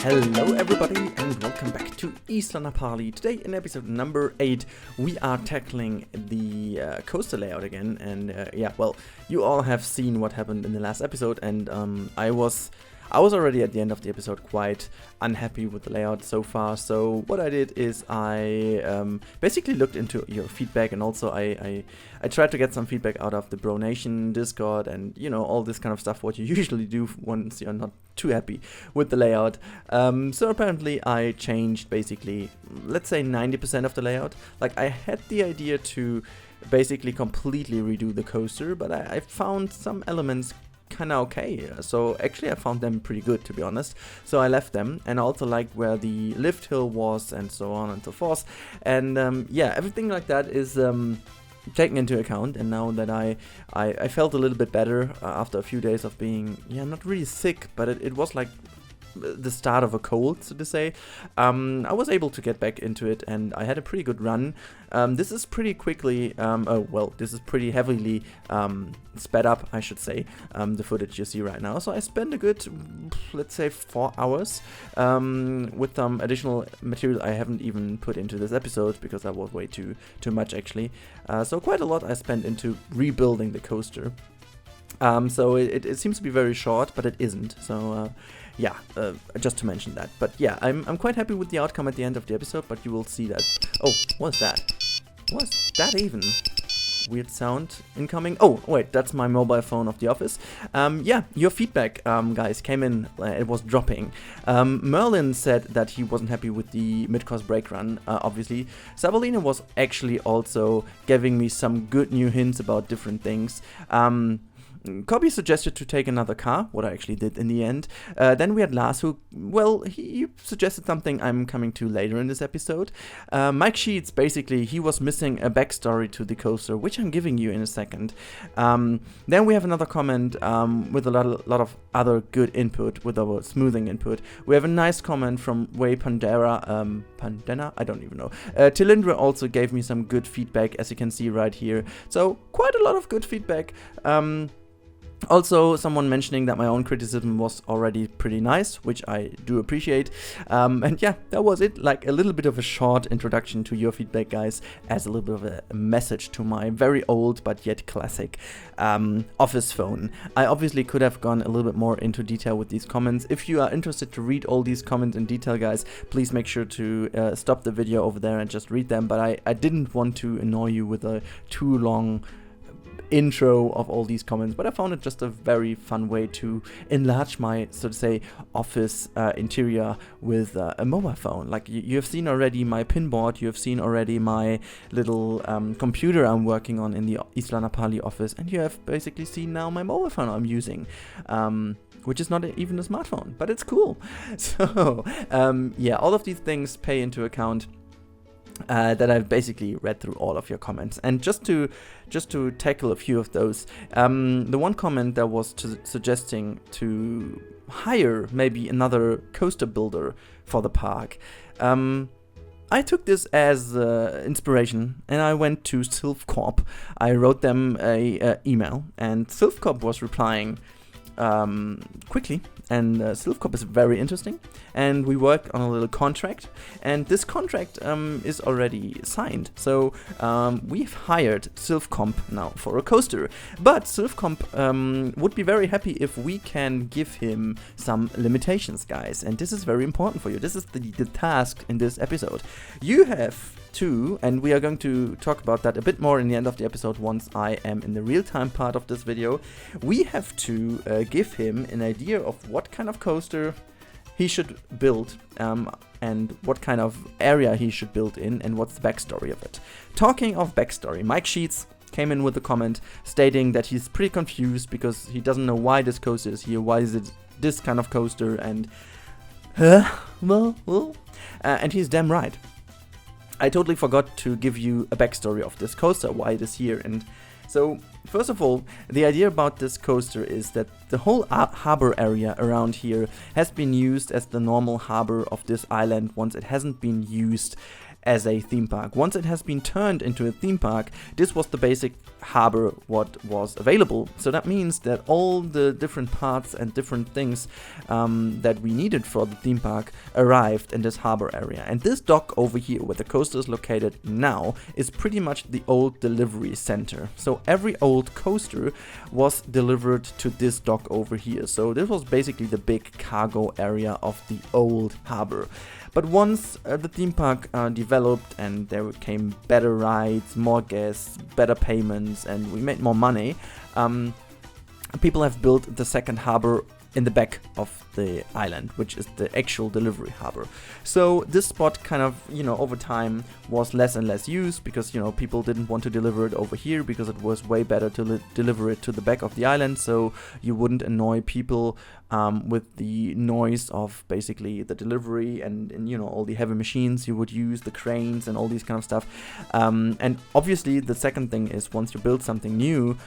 Hello everybody and welcome back to Isla Napali. Today in episode number 8 we are tackling the coaster layout again, and you all have seen what happened in the last episode, and I was already at the end of the episode quite unhappy with the layout so far. So what I did is I basically looked into your feedback, and also I tried to get some feedback out of the Bro Nation Discord and all this kind of stuff, what you usually do once you're not too happy with the layout. So apparently I changed basically, let's say 90% of the layout. Like, I had the idea to basically completely redo the coaster, but I found some elements kind of okay. So actually I found them pretty good, to be honest. So I left them, and I also liked where the lift hill was and so on and so forth. And everything like that is taken into account. And now that I felt a little bit better after a few days of being not really sick, but it was like the start of a cold, so to say. I was able to get back into it, and I had a pretty good run. This is pretty quickly, this is pretty heavily sped up, I should say, the footage you see right now. So I spent a good, let's say, 4 hours with some additional material I haven't even put into this episode because that was way too much, actually. So quite a lot I spent into rebuilding the coaster. So it seems to be very short, but it isn't. So just to mention that. But yeah, I'm quite happy with the outcome at the end of the episode, but you will see that. Oh, what's that? What's that even? Weird sound incoming. Oh, wait, that's my mobile phone of the office. Your feedback, guys, came in. It was dropping. Merlin said that he wasn't happy with the mid-course brake run, obviously. Sabalina was actually also giving me some good new hints about different things. Kobe suggested to take another car, what I actually did in the end. Then we had Lars, who, he suggested something I'm coming to later in this episode. Mike Sheets, basically, he was missing a backstory to the coaster, which I'm giving you in a second. Then we have another comment with a lot of other good input, with our smoothing input. We have a nice comment from Way Pandera, I don't even know. Tilindra also gave me some good feedback, as you can see right here. So, quite a lot of good feedback. Also, someone mentioning that my own criticism was already pretty nice, which I do appreciate. That was it. Like a little bit of a short introduction to your feedback, guys, as a little bit of a message to my very old but yet classic office phone. I obviously could have gone a little bit more into detail with these comments. If you are interested to read all these comments in detail, guys, please make sure to stop the video over there and just read them. But I didn't want to annoy you with a too long intro of all these comments, but I found it just a very fun way to enlarge my, so to say, office interior with a mobile phone. Like you have seen already my pinboard, you have seen already my little computer I'm working on in the Isla Napali office, and you have basically seen now my mobile phone I'm using, which is not even a smartphone, but it's cool. So all of these things pay into account. That I've basically read through all of your comments, and just to tackle a few of those, the one comment that was suggesting to hire maybe another coaster builder for the park. I took this as inspiration, and I went to Silv Corp. I wrote them a email, and Silv Corp was replying quickly, and Silv Corp is very interesting, and we worked on a little contract, and this contract is already signed. So we've hired Silv Corp now for a coaster, but Silv Corp would be very happy if we can give him some limitations, guys, and this is very important for you. This is the task in this episode. You have to, and we are going to talk about that a bit more in the end of the episode once I am in the real-time part of this video. We have to give him an idea of what kind of coaster he should build, and what kind of area he should build in, and what's the backstory of it. Talking of backstory, Mike Sheets came in with a comment stating that he's pretty confused because he doesn't know why this coaster is here, why is it this kind of coaster, and and he's damn right. I totally forgot to give you a backstory of this coaster, why it is here. And so, first of all, the idea about this coaster is that the whole harbor area around here has been used as the normal harbor of this island once it hasn't been used as a theme park. Once it has been turned into a theme park, this was the basic harbor what was available. So that means that all the different parts and different things that we needed for the theme park arrived in this harbor area. And this dock over here, where the coaster is located now, is pretty much the old delivery center. So every old coaster was delivered to this dock over here. So this was basically the big cargo area of the old harbor. But once the theme park developed and there came better rides, more guests, better payments, and we made more money, people have built the second harbor in the back of the island, which is the actual delivery harbor. So this spot kind of, over time was less and less used because, people didn't want to deliver it over here because it was way better to deliver it to the back of the island, so you wouldn't annoy people with the noise of basically the delivery and all the heavy machines you would use, the cranes and all these kind of stuff. And obviously the second thing is, once you build something new,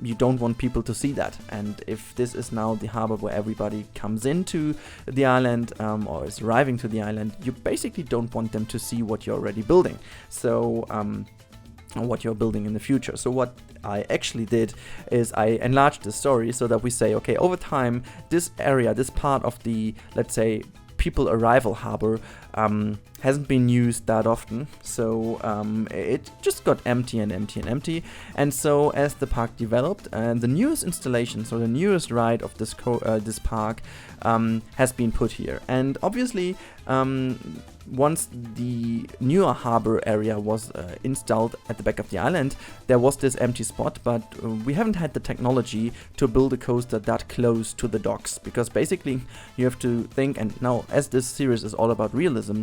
you don't want people to see that. And if this is now the harbor where everybody comes into the island or is arriving to the island, you basically don't want them to see what you're already building. So what you're building in the future. So what I actually did is I enlarged the story so that we say, okay, over time, this area, this part of the, let's say, people arrival harbor hasn't been used that often, so it just got empty and empty and empty. And so as the park developed, the newest installation, so the newest ride of this park has been put here. And obviously once the newer harbor area was installed at the back of the island, there was this empty spot, but we haven't had the technology to build a coaster that close to the docks, because basically you have to think, and now as this series is all about realism,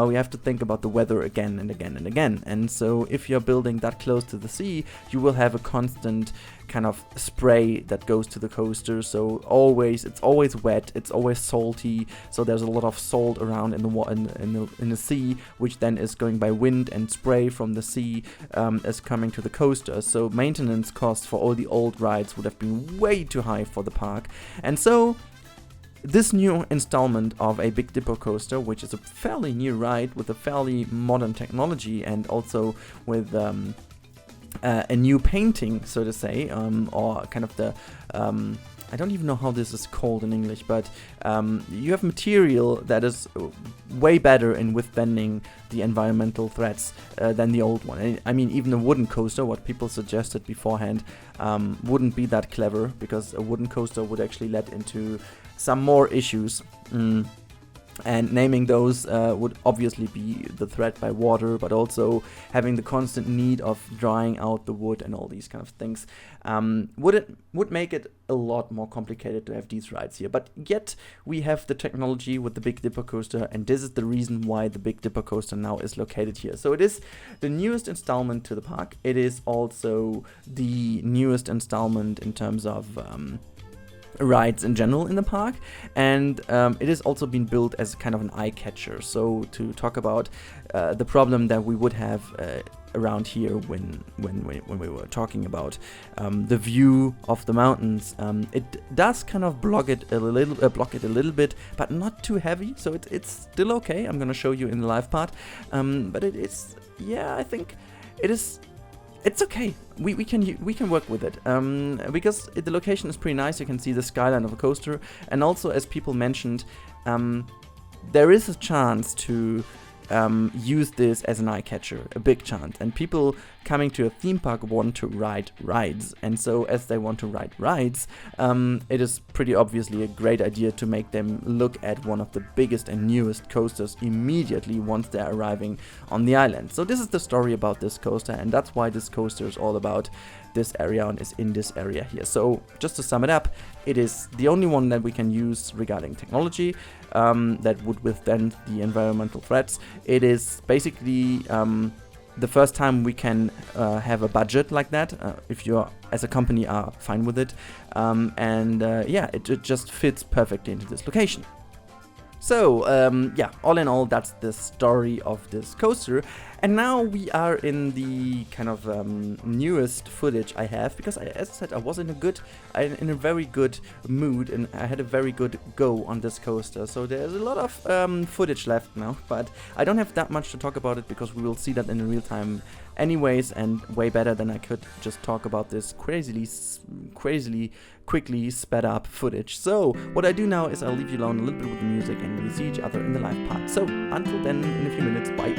we have to think about the weather again and again and again. And so if you're building that close to the sea, you will have a constant kind of spray that goes to the coaster. So it's always wet, it's always salty, so there's a lot of salt around in the sea, which then is going by wind, and spray from the sea is coming to the coaster. So maintenance costs for all the old rides would have been way too high for the park. And so this new installment of a Big Dipper coaster, which is a fairly new ride with a fairly modern technology and also with a new painting, so to say, or kind of the I don't even know how this is called in English, but you have material that is way better in withstanding the environmental threats than the old one. I mean, even a wooden coaster, what people suggested beforehand, wouldn't be that clever, because a wooden coaster would actually lead into some more issues. And naming those would obviously be the threat by water, but also having the constant need of drying out the wood and all these kind of things would make it a lot more complicated to have these rides here. But yet we have the technology with the Big Dipper coaster, and this is the reason why the Big Dipper coaster now is located here. So it is the newest installment to the park. It is also the newest installment in terms of rides in general in the park, and it has also been built as kind of an eye catcher. So to talk about the problem that we would have around here when we were talking about the view of the mountains, it does kind of block it a little bit, but not too heavy. So it's still okay. I'm gonna show you in the live part, but it is, yeah, I think it is. It's okay. We can work with it because the location is pretty nice. You can see the skyline of a coaster, and also, as people mentioned, there is a chance to use this as an eye catcher, a big chance. And people coming to a theme park want to ride rides, and so as they want to ride rides, it is pretty obviously a great idea to make them look at one of the biggest and newest coasters immediately once they're arriving on the island. So this is the story about this coaster, and that's why this coaster is all about this area and is in this area here. So just to sum it up, it is the only one that we can use regarding technology that would withstand the environmental threats. It is basically the first time we can have a budget like that, if you as a company are fine with it, yeah, it just fits perfectly into this location. So yeah, all in all, that's the story of this coaster. And now we are in the kind of newest footage I have, because as I said, I was in a very good mood, and I had a very good go on this coaster. So there's a lot of footage left now, but I don't have that much to talk about it because we will see that in real time anyways, and way better than I could just talk about this crazily quickly sped up footage. So what I do now is I'll leave you alone a little bit with the music, and we see each other in the live part. So until then, in a few minutes, bye.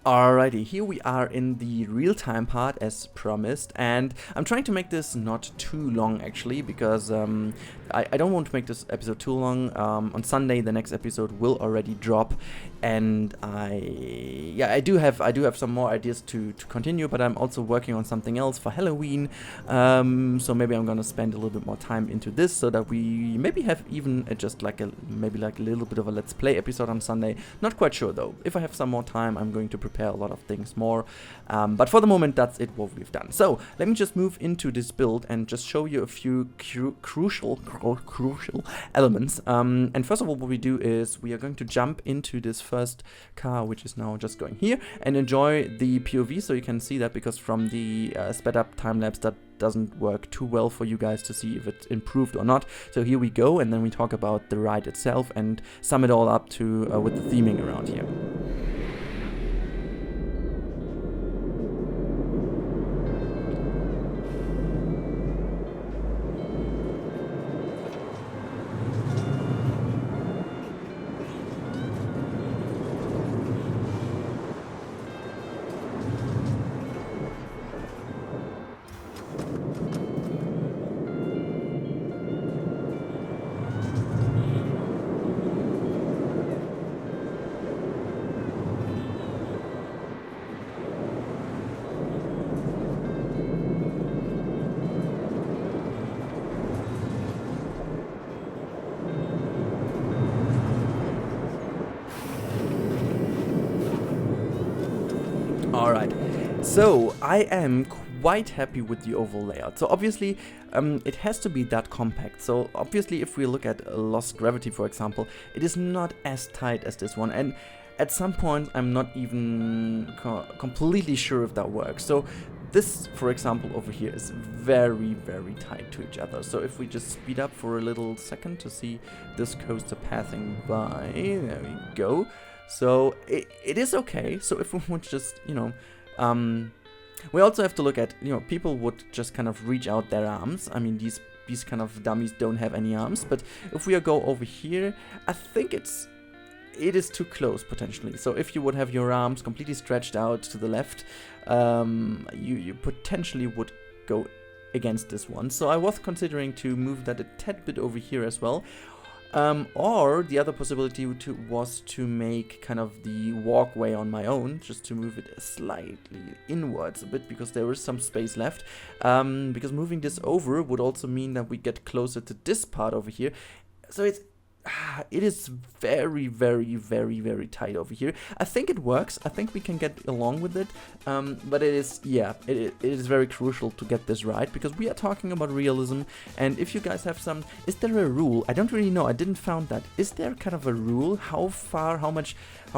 Alrighty, here we are in the real-time part as promised, and I'm trying to make this not too long actually, because I don't want to make this episode too long. On Sunday the next episode will already drop, and I do have some more ideas to continue, but I'm also working on something else for Halloween, so maybe I'm gonna spend a little bit more time into this, so that we maybe have even just like a little bit of a let's play episode on Sunday. Not quite sure though. If I have some more time, I'm going to prepare a lot of things more, but for the moment that's it what we've done. So let me just move into this build and just show you a few crucial elements. And first of all, what we do is we are going to jump into this first car, which is now just going here, and enjoy the POV, so you can see that, because from the sped up time lapse that doesn't work too well for you guys to see if it's improved or not. So here we go, and then we talk about the ride itself and sum it all up to with the theming around here. Alright, so I am quite happy with the overall layout. So obviously it has to be that compact. So obviously if we look at Lost Gravity, for example, it is not as tight as this one, and at some point I'm not even completely sure if that works. So this, for example, over here is very, very tight to each other. So if we just speed up for a little second to see this coaster passing by, there we go. So it is okay. So if we would just, we also have to look at, people would just kind of reach out their arms. I mean, these kind of dummies don't have any arms. But if we go over here, I think it is too close potentially. So if you would have your arms completely stretched out to the left, you potentially would go against this one. So I was considering to move that a tad bit over here as well. Or the other possibility was to make kind of the walkway on my own, just to move it slightly inwards a bit, because there is some space left. Because moving this over would also mean that we get closer to this part over here. So it is very, very, very, very tight over here. I think it works. I think we can get along with it. But it is very crucial to get this right, because we are talking about realism. And if you guys have is there a rule? I don't really know. I didn't found that. Is there kind of a rule? How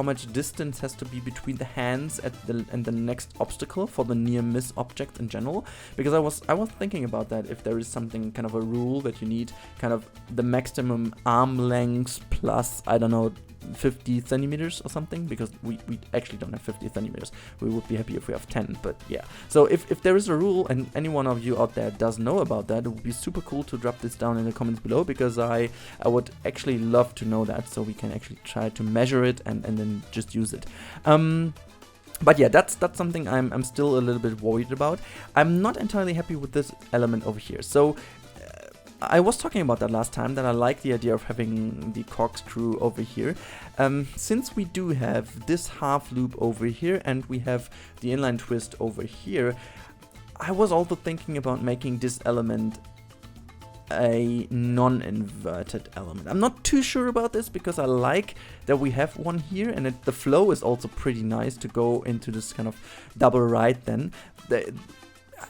much distance has to be between the hands and the next obstacle for the near miss object in general? Because I was thinking about that, if there is something kind of a rule that you need kind of the maximum arm length plus, I don't know, 50 centimeters or something, because we actually don't have 50 centimeters. We would be happy if we have 10, but yeah. So if there is a rule and any one of you out there does know about that, it would be super cool to drop this down in the comments below, because I would actually love to know that, so we can actually try to measure it and then just use it. But yeah, that's something I'm still a little bit worried about. I'm not entirely happy with this element over here. So I was talking about that last time, that I like the idea of having the corkscrew over here. Since we do have this half loop over here and we have the inline twist over here, I was also thinking about making this element a non-inverted element. I'm not too sure about this, because I like that we have one here, and the flow is also pretty nice to go into this kind of double ride then.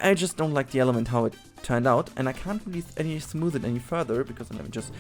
I just don't like the element how it turned out, and I can't really smooth it any further, because let me just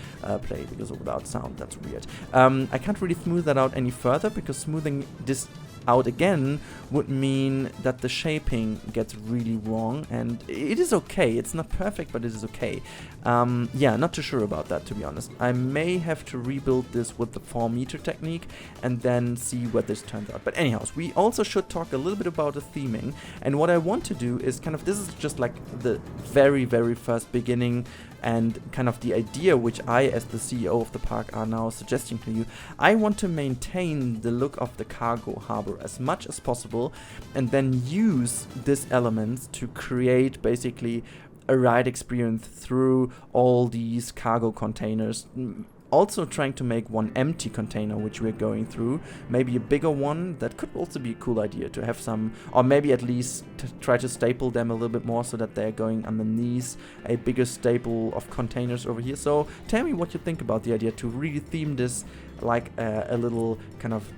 play, because without sound, that's weird. I can't really smooth that out any further, because smoothing this out again would mean that the shaping gets really wrong, and it is okay. It's not perfect, but it is okay. Yeah, not too sure about that, to be honest. I may have to rebuild this with the 4-meter technique and then see what this turns out. But anyhow, we also should talk a little bit about the theming, and what I want to do is kind of, this is just like the very, very first beginning and kind of the idea which I, as the CEO of the park, are now suggesting to you. I want to maintain the look of the cargo harbor as much as possible, and then use these elements to create basically a ride experience through all these cargo containers. Also trying to make one empty container which we're going through, maybe a bigger one. That could also be a cool idea to have some, or maybe at least to try to staple them a little bit more so that they're going underneath a bigger staple of containers over here. So tell me what you think about the idea to really theme this like a little kind of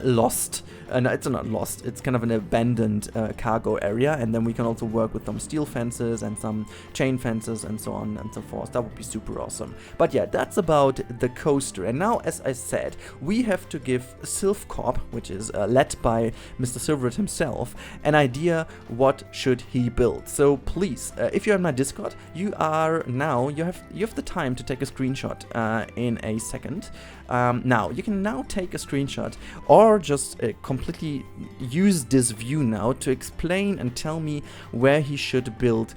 lost, no, it's not lost, it's kind of an abandoned cargo area, and then we can also work with some steel fences and some chain fences and so on and so forth. That would be super awesome. But yeah, that's about the coaster. And now, as I said, we have to give Silv Corp, which is led by Mr. Silverwood himself, an idea what should he build. So please, if you're in my Discord, you have the time to take a screenshot in a second. Now you can now take a screenshot, or just completely use this view now to explain and tell me where he should build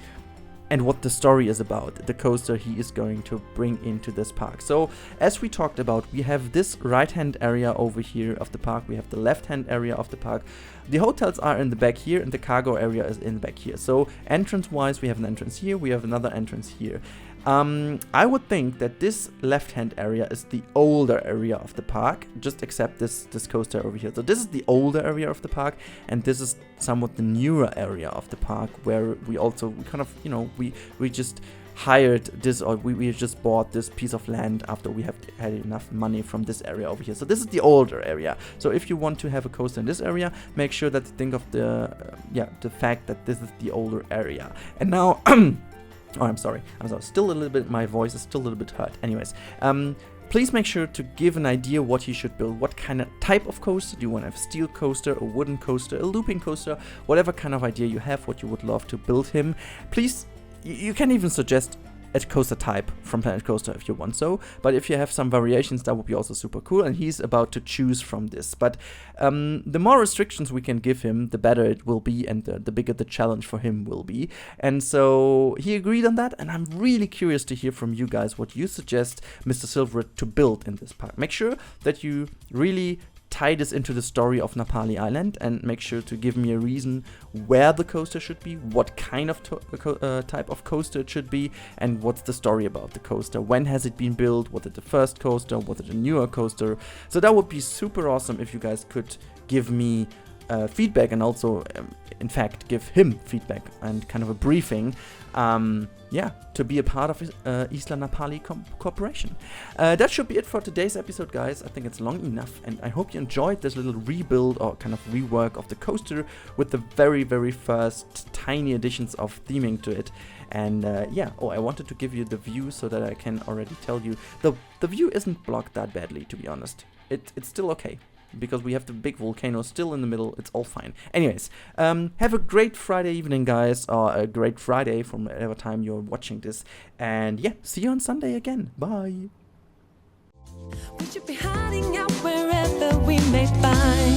and what the story is about, the coaster he is going to bring into this park. So as we talked about, we have this right hand area over here of the park, we have the left hand area of the park. The hotels are in the back here, and the cargo area is in the back here. So entrance wise, we have an entrance here, we have another entrance here. I would think that this left-hand area is the older area of the park, just except this coaster over here. So this is the older area of the park, and this is somewhat the newer area of the park, where we kind of, you know, we just hired this, or we just bought this piece of land after we have had enough money from this area over here. So this is the older area. So if you want to have a coaster in this area, make sure that you think of the fact that this is the older area. And now oh, I'm sorry. Still a little bit, my voice is still a little bit hurt. Anyways, please make sure to give an idea what he should build. What kind of type of coaster? Do you want to have a steel coaster, a wooden coaster, a looping coaster? Whatever kind of idea you have, what you would love to build him. Please, you can even suggest a coaster type from Planet Coaster if you want so, but if you have some variations, that would be also super cool, and he's about to choose from this. But the more restrictions we can give him, the better it will be, and the bigger the challenge for him will be. And so he agreed on that, and I'm really curious to hear from you guys what you suggest Mr. Silverwood to build in this park. Make sure that you really tie this into the story of Napali Island, and make sure to give me a reason where the coaster should be, what kind of type of coaster it should be, and what's the story about the coaster. When has it been built? Was it the first coaster? Was it a newer coaster? So that would be super awesome if you guys could give me feedback, and also in fact give him feedback and kind of a briefing, to be a part of Isla Napali Corporation. That should be it for today's episode, guys. I think it's long enough, and I hope you enjoyed this little rebuild or kind of rework of the coaster with the very, very first tiny additions of theming to it. And I wanted to give you the view so that I can already tell you the view isn't blocked that badly, to be honest. It's still okay, because we have the big volcano still in the middle. It's all fine. Anyways, have a great Friday evening, guys, or a great Friday from whatever time you're watching this. And yeah, see you on Sunday again. Bye. We should be hiding out wherever we may find